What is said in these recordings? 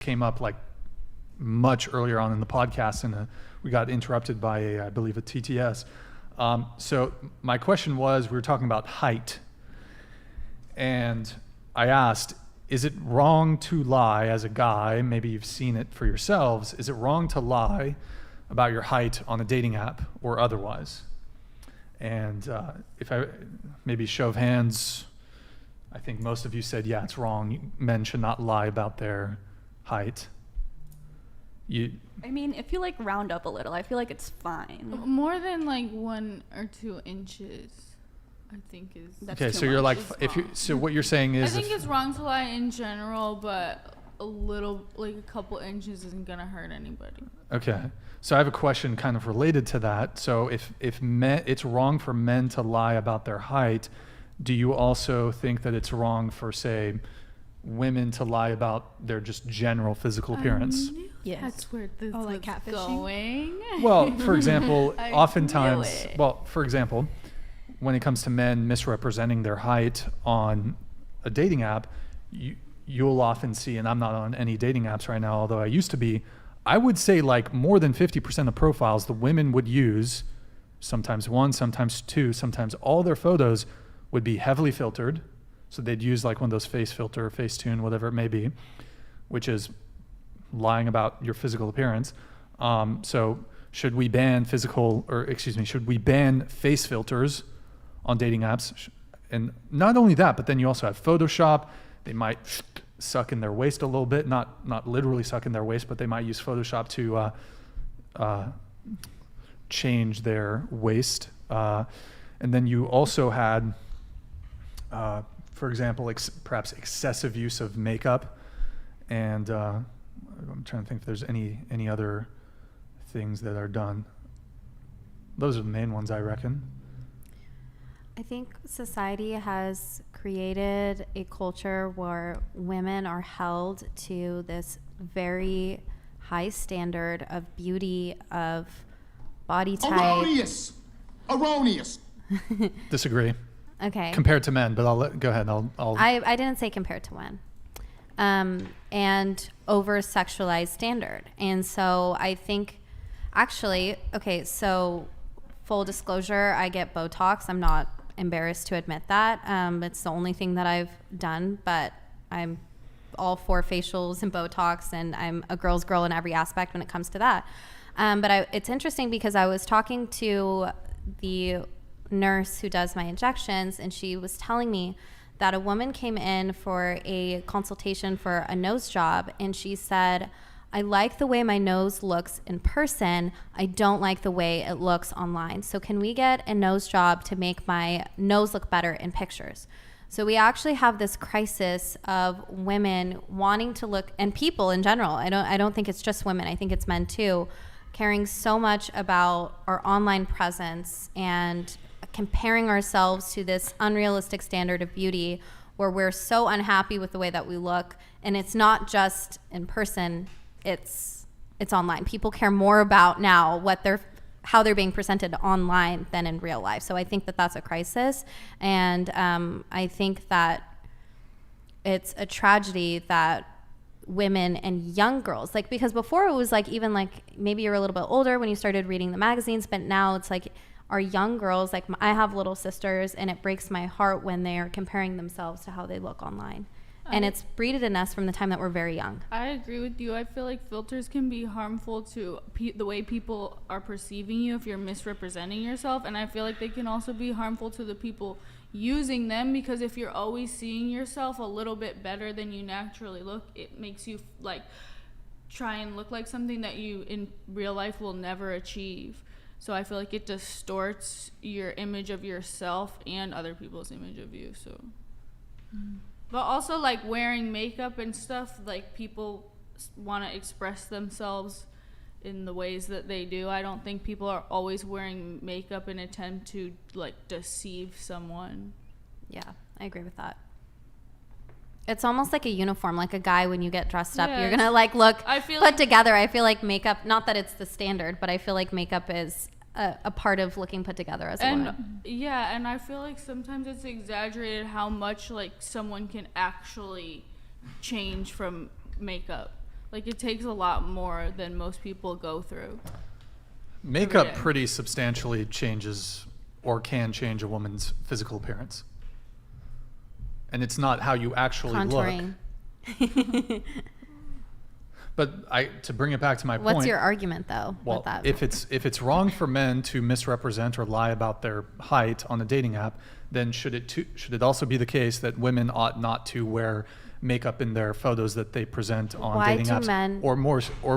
came up like much earlier on in the podcast, and we got interrupted by I believe a TTS. So my question was, we were talking about height, and I asked, is it wrong to lie as a guy? Maybe you've seen it for yourselves. Is it wrong to lie about your height on a dating app or otherwise? And if I maybe show of hands, I think most of you said, yeah, it's wrong. Men should not lie about their height. I mean, if you like round up a little, I feel like it's fine. More than like 1 or 2 inches, I think is. That's okay. So you're like, so what you're saying is, I think it's wrong to lie in general, but a couple inches isn't gonna hurt anybody. Okay. So I have a question kind of related to that. So if it's wrong for men to lie about their height, do you also think that it's wrong for, say, women to lie about their just general physical appearance? Yes. That's where this like catfishing? going. Well, for example, oftentimes, for example, when it comes to men misrepresenting their height on a dating app, you'll often see, and I'm not on any dating apps right now, although I used to be, I would say like more than 50% of profiles the women would use, sometimes 1, sometimes 2, sometimes all their photos would be heavily filtered. So they'd use like one of those face filter, Facetune, whatever it may be, which is lying about your physical appearance. So should we ban face filters on dating apps? And not only that, but then you also have Photoshop. They might suck in their waist a little bit, not literally suck in their waist, but they might use Photoshop to change their waist. And then you also had, for example, perhaps excessive use of makeup, and I'm trying to think if there's any other things that are done. Those are the main ones, I reckon. I think society has created a culture where women are held to this very high standard of beauty, of body type. Erroneous. Disagree. Okay. Compared to men, but go ahead. I didn't say compared to men. And over sexualized standard. And so I think actually, okay, so full disclosure, I get Botox. I'm not embarrassed to admit that. It's the only thing that I've done, but I'm all for facials and Botox, and I'm a girl's girl in every aspect when it comes to that. But it's interesting because I was talking to the nurse who does my injections, and she was telling me that a woman came in for a consultation for a nose job, and she said, I like the way my nose looks in person. I don't like the way it looks online. So can we get a nose job to make my nose look better in pictures? So we actually have this crisis of women wanting to look, and people in general, I don't think it's just women, I think it's men too, caring so much about our online presence and comparing ourselves to this unrealistic standard of beauty where we're so unhappy with the way that we look. And it's not just in person, it's online. People care more about now how they're being presented online than in real life. So I think that that's a crisis. And I think that it's a tragedy that women and young girls, like, because before it was like, even like maybe you're a little bit older when you started reading the magazines, but now it's like our young girls, like I have little sisters, and it breaks my heart when they are comparing themselves to how they look online. And it's breeded in us from the time that we're very young. I agree with you. I feel like filters can be harmful to the way people are perceiving you if you're misrepresenting yourself. And I feel like they can also be harmful to the people using them, because if you're always seeing yourself a little bit better than you naturally look, it makes you like try and look like something that you in real life will never achieve. So I feel like it distorts your image of yourself and other people's image of you. So. But also, like, wearing makeup and stuff, like, people want to express themselves in the ways that they do. I don't think people are always wearing makeup in an attempt to, like, deceive someone. Yeah, I agree with that. It's almost like a uniform, like a guy when you get dressed up, you're going to, like, look put together. I feel like makeup, not that it's the standard, but I feel like makeup is a part of looking put together as a woman. Yeah, and I feel like sometimes it's exaggerated how much like someone can actually change from makeup. Like, it takes a lot more than most people go through. Makeup Every day. pretty substantially changes or can change a woman's physical appearance. And it's not how you actually Contouring. look. But to bring it back to my point. What's your argument though Well, with that? if it's wrong for men to misrepresent or lie about their height on a dating app, then should it also be the case that women ought not to wear makeup in their photos that they present on Why dating do apps, men- or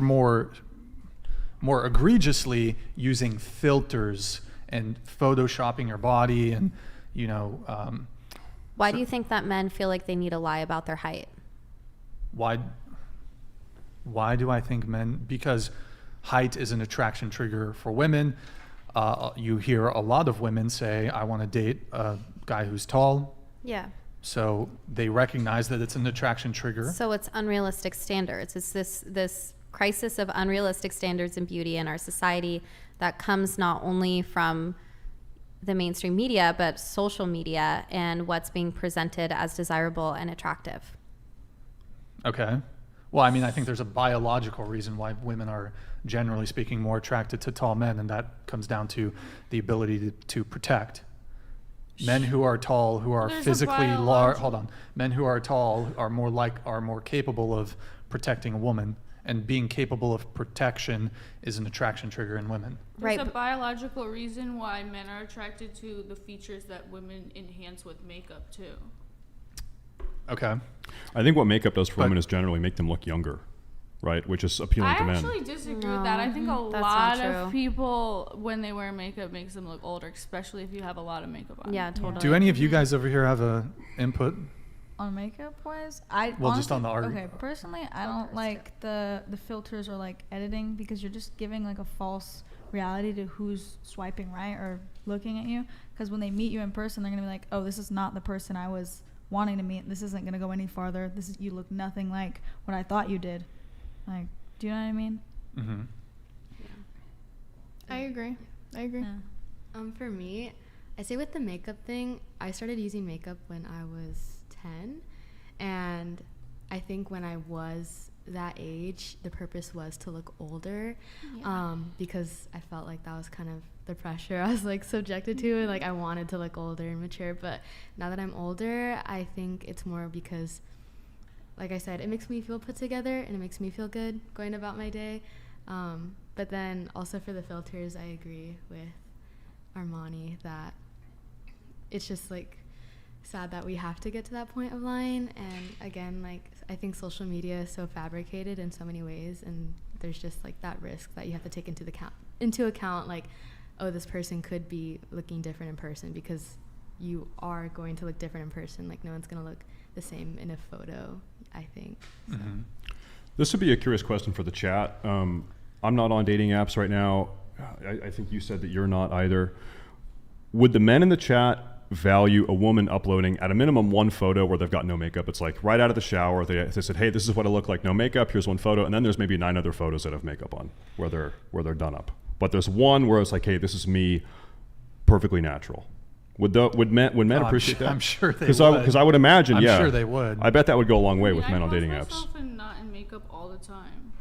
more egregiously using filters and photoshopping your body and Why do you think that men feel like they need to lie about their height? Why do I think men? Because height is an attraction trigger for women. You hear a lot of women say, I want to date a guy who's tall. Yeah. So they recognize that it's an attraction trigger. So it's unrealistic standards. It's this crisis of unrealistic standards in beauty in our society that comes not only from the mainstream media, but social media and what's being presented as desirable and attractive. Okay. Well, I mean, I think there's a biological reason why women are, generally speaking, more attracted to tall men, and that comes down to the ability to protect. Men who are tall, who are There's a physically large, biological- men who are tall are more capable of protecting a woman, and being capable of protection is an attraction trigger in women. There's Right, a but- biological reason why men are attracted to the features that women enhance with makeup too. Okay. I think what makeup does for But- women is generally make them look younger, right? Which is appealing I to men. actually disagree with that. I think a that's lot not of true. people, when they wear makeup, makes them look older, especially if you have a lot of makeup on. Yeah, totally. Do any of you guys over here have a input? On makeup wise, I Well, just honestly- on the art- Okay, personally, I don't like the filters or like editing because you're just giving like a false reality to who's swiping right or looking at you. Because when they meet you in person, they're gonna be like, "Oh, this is not the person I was wanting to meet. This isn't gonna go any farther. You look nothing like what I thought you did." Like, do you know what I mean? Mm-hmm. I agree. Yeah. For me, I say with the makeup thing, I started using makeup when I was 10, and I think when I was that age, the purpose was to look older, because I felt like that was kind of the pressure I was like subjected to, and like I wanted to look older and mature. But now that I'm older, I think it's more because, like I said, it makes me feel put together and it makes me feel good going about my day. But then also for the filters, I agree with Armani that it's just like sad that we have to get to that point of lying. And again, like I think social media is so fabricated in so many ways, and there's just like that risk that you have to take into account like, oh, this person could be looking different in person, because you are going to look different in person. Like no one's gonna look the same in a photo, I think. So. Mm-hmm. This would be a curious question for the chat. I'm not on dating apps right now. I think you said that you're not either. Would the men in the chat value a woman uploading at a minimum one photo where they've got no makeup? It's like right out of the shower. They said, hey, this is what I look like, no makeup. Here's one photo. And then there's maybe 9 other photos that have makeup on where they're done up. But there's one where it's like, hey, this is me, perfectly natural. Would men appreciate that? I'm sure they would. Because I would imagine, I'm yeah. sure they would. I bet that would go a long way with I men on pose dating apps. myself in not in makeup all the time.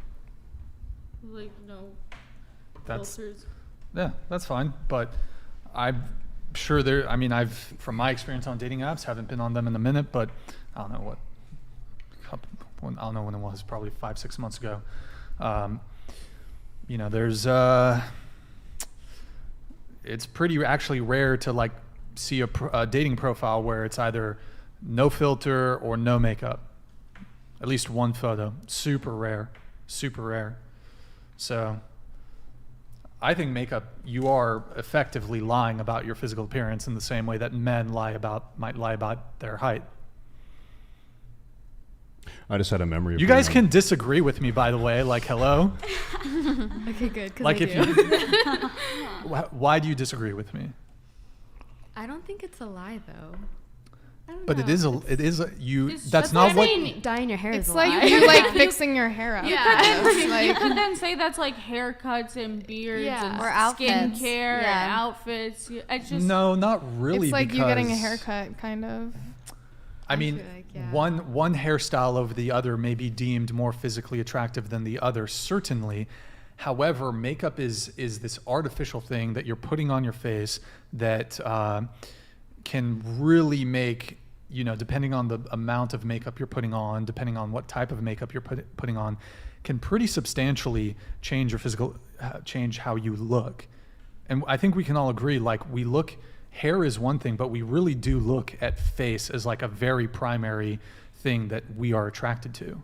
Like no That's filters. Yeah, that's fine. But I'm sure from my experience on dating apps, haven't been on them in a minute, but I don't know I don't know when it was, probably 5-6 months ago. There's it's pretty actually rare to like see a dating profile where it's either no filter or no makeup. At least one photo. Super rare. So I think makeup, you are effectively lying about your physical appearance in the same way that men might lie about their height. I just had a memory of You guys being can disagree with me, by the way. Like, hello. Okay, good. 'Cause Like, I if do. you, why do you disagree with me? I don't think it's a lie though. I don't But know. it is you. It's That's just not like what. saying- Dyeing your hair is It's a like lie. you're like fixing your hair up. Yeah. You Like, could then say that's like haircuts and beards Yeah. and Or outfits. skincare Yeah. and outfits. It's just No, not really. it's like you getting a because- haircut, kind of. I mean, feel like, yeah. one hairstyle over the other may be deemed more physically attractive than the other, certainly. However, makeup is this artificial thing that you're putting on your face that can really make, depending on the amount of makeup you're putting on, depending on what type of makeup you're putting on, can pretty substantially change change how you look. And I think we can all agree, hair is one thing, but we really do look at face as like a very primary thing that we are attracted to.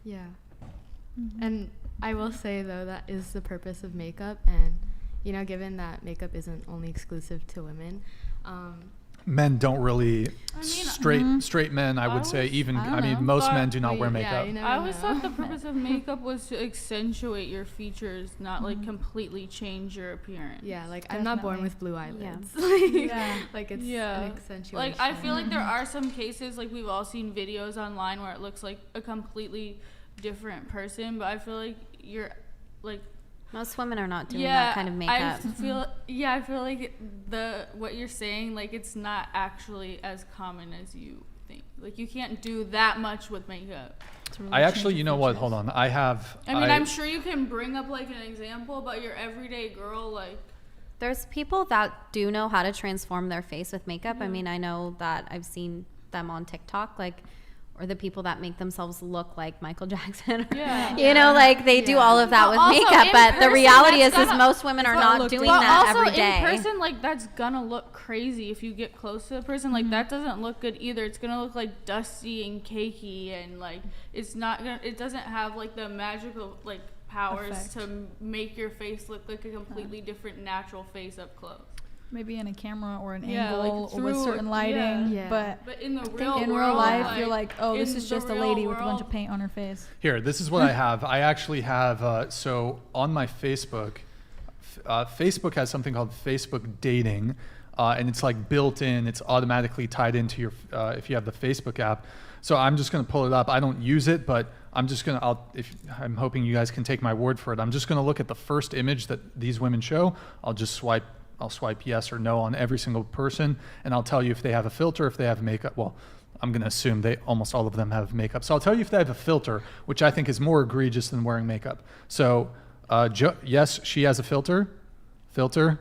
Yeah. And I will say, though, that is the purpose of makeup. And, given that makeup isn't only exclusive to women, Men don't really, straight men, I would say, even, most men do not wear makeup. I always thought the purpose of makeup was to accentuate your features, not like completely change your appearance. Yeah, like I'm not born with blue eyelids. Yeah. Like it's an accentuation. Like I feel like there are some cases, like we've all seen videos online where it looks like a completely different person, but I feel like you're like Most women are not doing that kind of makeup. I feel like what you're saying, like it's not actually as common as you think. Like you can't do that much with makeup. Really I actually, you know what? Hold on. I'm sure you can bring up like an example, but your everyday girl, like. There's people that do know how to transform their face with makeup. I mean, I know that I've seen them on TikTok, or the people that make themselves look like Michael Jackson. They do all of that with makeup. But the reality is most women are not doing that every day. In person, like that's gonna look crazy if you get close to the person. Like that doesn't look good either. It's gonna look like dusty and cakey, and like it's not gonna. It doesn't have like the magical like powers to make your face look like a completely different natural face up close. Maybe in a camera or an angle or with certain lighting. Yeah. But in the real life, you're like, oh, this is just a lady with a bunch of paint on her face. Here, this is what I have. I actually have, so on my Facebook, Facebook has something called Facebook Dating, and it's like built in. It's automatically tied into your, if you have the Facebook app. So I'm just going to pull it up. I don't use it, but I'm just going to, I'm hoping you guys can take my word for it. I'm just going to look at the first image that these women show. I'll swipe yes or no on every single person, and I'll tell you if they have a filter, if they have makeup. Well, I'm going to assume almost all of them have makeup. So I'll tell you if they have a filter, which I think is more egregious than wearing makeup. So yes, she has a filter. Filter.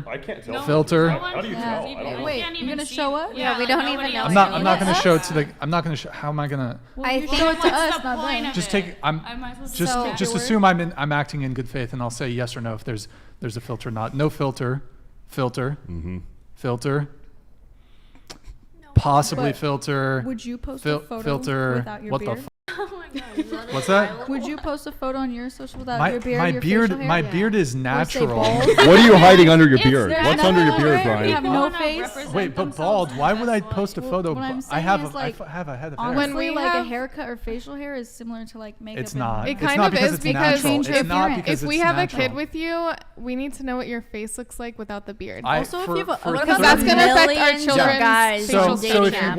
I can't tell. Filter. How do you tell? I don't know. Wait, you're gonna show us? Yeah, we don't even know. I'm not going to show it to the. I'm not going to show. How am I going to? Well, I you think show it to what's us, the not point them. of Just it? take. I might as well Just assume I'm acting in good faith, and I'll say yes or no if there's a filter or not. No filter. Filter. Filter. Possibly But filter. Would you post a photo filter. without your What beard? the? What's that? Would you post a photo on your social without your beard? My your beard. facial hair? My beard is Or say natural. bald? What are you hiding under your beard? There's What's under your beard, You Brian? have no face. Wait, but bald. Why would I post a Well, photo? what I'm I saying have is, a head of hair. Honestly, When we like a have- haircut or facial hair is similar to like makeup. It's and- not. It It's kind not of because is it's because natural. Change your It's not appearance. because if we it's have natural. a kid with you, we need to know what your face looks like without the beard. Also, if you have a- what Because about that's going to affect our millions of children's guys facial on So dating if you apps.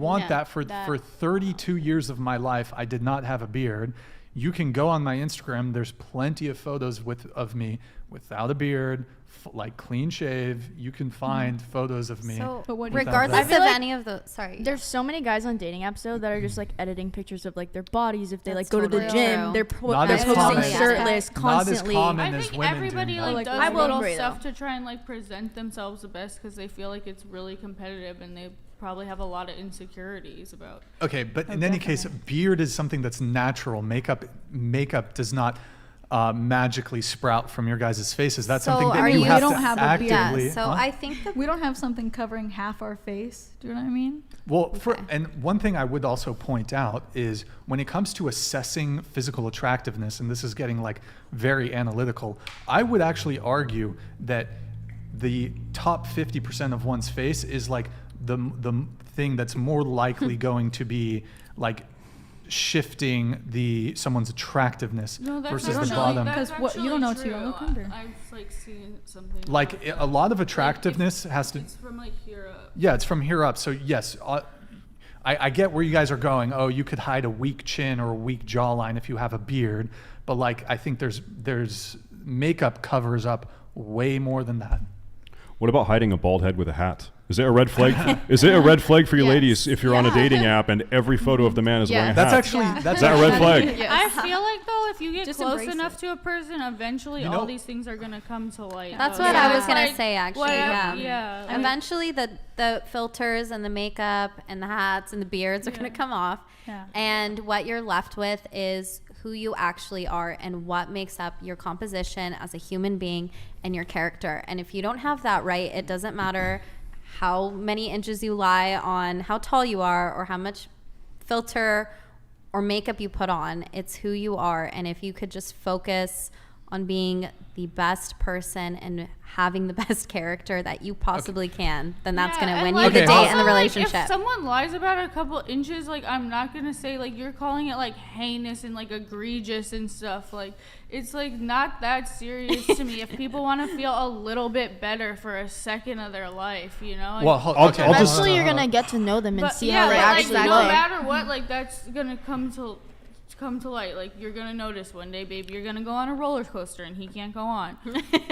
want that, for that. for 32 years of my life, I did not have a beard. You can go on my Instagram. There's plenty of photos of me without a beard, like clean shave. You can find photos of me. So, But what do you- regardless I of feel like any of the, sorry. There's so many guys on dating apps though that are just like editing pictures of like their bodies if they That's like go to the totally gym. true. They're Not as posting common. shirtless Not as constantly. common I as think women everybody do. like Like, does I will little agree, stuff though. to try and like present themselves the best because they feel like it's really competitive and they probably have a lot of insecurities about. Okay, but in any case, beard is something that's natural. Makeup does not magically sprout from your guys' faces. That's So something that are you you- have We to don't have a beard. actively. Yeah, so Huh? I think that We don't have something covering half our face. Do you know what I mean? Well, Okay. and one thing I would also point out is when it comes to assessing physical attractiveness, and this is getting like very analytical, I would actually argue that the top 50% of one's face is like the thing that's more likely going to be like shifting someone's attractiveness versus the bottom. Because what- you don't know till you look under. I've like seen something. Like about a lot of that. attractiveness has to. It's from like here up. Yeah, it's from here up. So yes, I get where you guys are going. Oh, you could hide a weak chin or a weak jawline if you have a beard, but like I think there's makeup covers up way more than that. What about hiding a bald head with a hat? Is it a red flag? Is it a red flag for you Yes. ladies if you're on a dating app and every photo of the man is wearing a That's hat? actually that's Is that a red actually- flag? Yes. I feel like though, if you get Just close embrace enough it. to a person, eventually You know- all these things are gonna come to light. That's though. what Yeah. I was gonna Like, say, actually. whatever- Yeah. like- Eventually, the filters and the makeup and the hats and the beards are going to come off. Yeah. And what you're left with is who you actually are and what makes up your composition as a human being and your character. And if you don't have that right, it doesn't matter how many inches you lie on how tall you are or how much filter or makeup you put on. It's who you are. And if you could just focus on being the best person and having the best character that you possibly can, then that's Yeah, going to and, win like, you the Okay. date also, and the like, relationship. if someone lies about a couple inches, like I'm not gonna say like you're calling it like heinous and like egregious and stuff. Like it's like not that serious to me. If people want to feel a little bit better for a second of their life, you know. Well, I'll okay. just- Eventually, you're gonna get to know them and but see yeah, how they but, like, actually no look. matter what, like that's gonna come to light. Like you're gonna notice one day, baby, you're gonna go on a roller coaster and he can't go on.